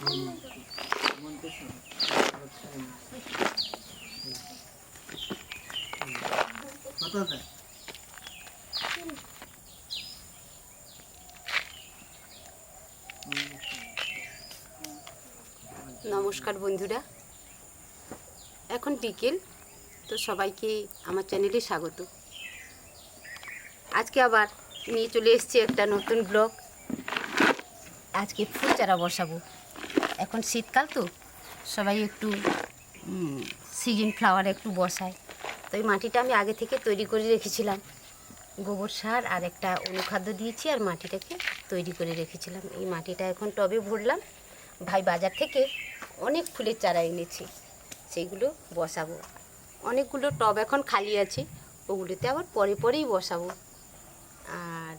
নমস্কার বন্ধুরা, এখন বিকেল, তো সবাইকে আমার চ্যানেলে স্বাগত। আজকে আবার নিয়ে চলে এসেছি একটা নতুন ব্লগ। আজকে ফুল চারা বসাবো। এখন শীতকাল তো সবাই একটু সিজন ফ্লাওয়ার একটু বসায়। তো এই মাটিটা আমি আগে থেকে তৈরি করে রেখেছিলাম, গোবর সার আর একটা অনুখাদ্য দিয়েছি আর মাটিটাকে তৈরি করে রেখেছিলাম। এই মাটিটা এখন টবে ভরলাম। ভাই বাজার থেকে অনেক ফুলের চারা এনেছি, সেইগুলো বসাবো। অনেকগুলো টব এখন খালি আছে, ওগুলোতে আবার পরে পরেই বসাবো। আর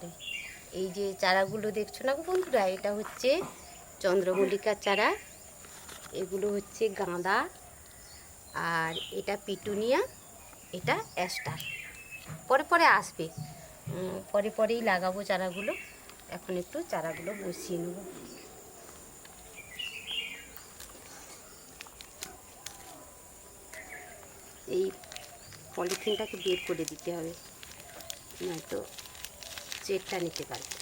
এই যে চারাগুলো দেখছো না বন্ধুরা, এটা হচ্ছে চন্দ্রমল্লিকার চারা, এগুলো হচ্ছে গাঁদা, আর এটা পিটুনিয়া, এটা অ্যাস্টার। পরে পরে আসবে, পরে পরেই লাগাবো চারাগুলো। এখন একটু চারাগুলো বসিয়ে নেব। এই পলিথিনটাকে বের করে দিতে হবে, নয়তো চেটটা নিতে পারবে না।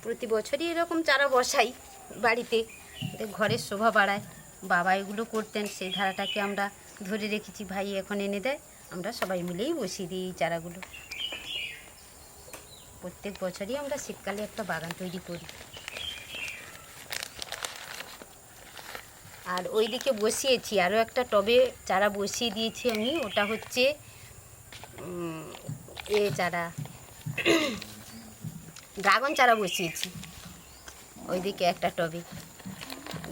প্রতি বছরই এরকম চারা বসাই বাড়িতে, ঘরের শোভা বাড়ায়। বাবা এগুলো করতেন, সেই ধারাটাকে আমরা ধরে রেখেছি। ভাই এখন এনে দেয়, আমরা সবাই মিলেই বসিয়ে দিই এই চারাগুলো। প্রত্যেক বছরই আমরা শীতকালে একটা বাগান তৈরি করি। আর ওই দিকে বসিয়েছি আরও একটা টবে চারা বসিয়ে দিয়েছি আমি, ওটা হচ্ছে চারা ড্রাগন চারা বসিয়েছি ওইদিকে একটা টবে।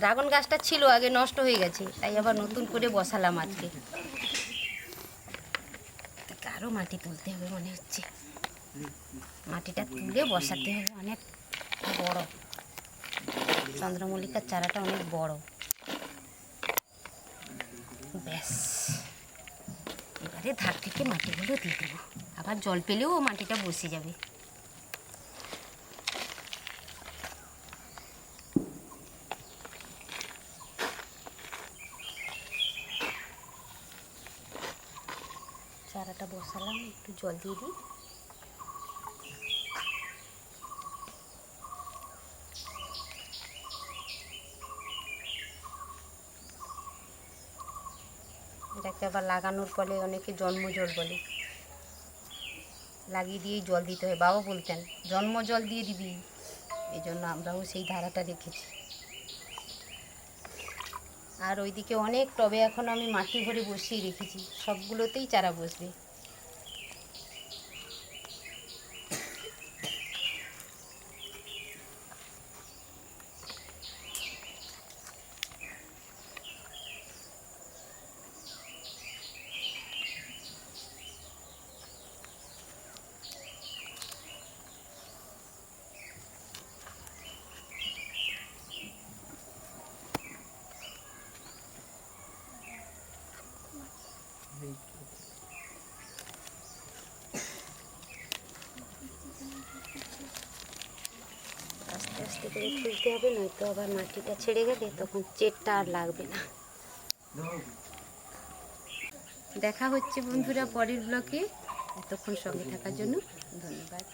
ড্রাগন গাছটা ছিল আগে, নষ্ট হয়ে গেছে, তাই আবার নতুন করে বসালাম আজকে। আরও মাটি তুলতে হবে মনে হচ্ছে, মাটিটা তুলে বসাতে হবে। অনেক বড় চন্দ্রমল্লিকার চারাটা, অনেক বড়। ব্যাস, এবারে ধার থেকে মাটিগুলো দিয়ে দেবো, আবার জল পেলেও মাটিটা বসে যাবে। চারাটা বসালাম, একটু জল দিয়ে দিই। এটাকে আবার লাগানোর পরে অনেকে জন্মজল বলে, লাগিয়ে দিয়েই জল দিতে হয়। বাবা বলতেন জন্ম জল দিয়ে দিবি, এই জন্য আমরাও সেই ধারাটা রেখেছি। আর ওইদিকে অনেক টবে এখন আমি মাটি ভরে বসিয়ে রেখেছি, সবগুলোতেই চারা বসবে। আস্তে আস্তে করে খুলতে হবে, নয়তো আবার মাটিটা ছেড়ে গেলে তখন চেটটা আর লাগবে না। দেখা হচ্ছে বন্ধুরা পরের ব্লকে। এতক্ষণ সঙ্গে থাকার জন্য ধন্যবাদ।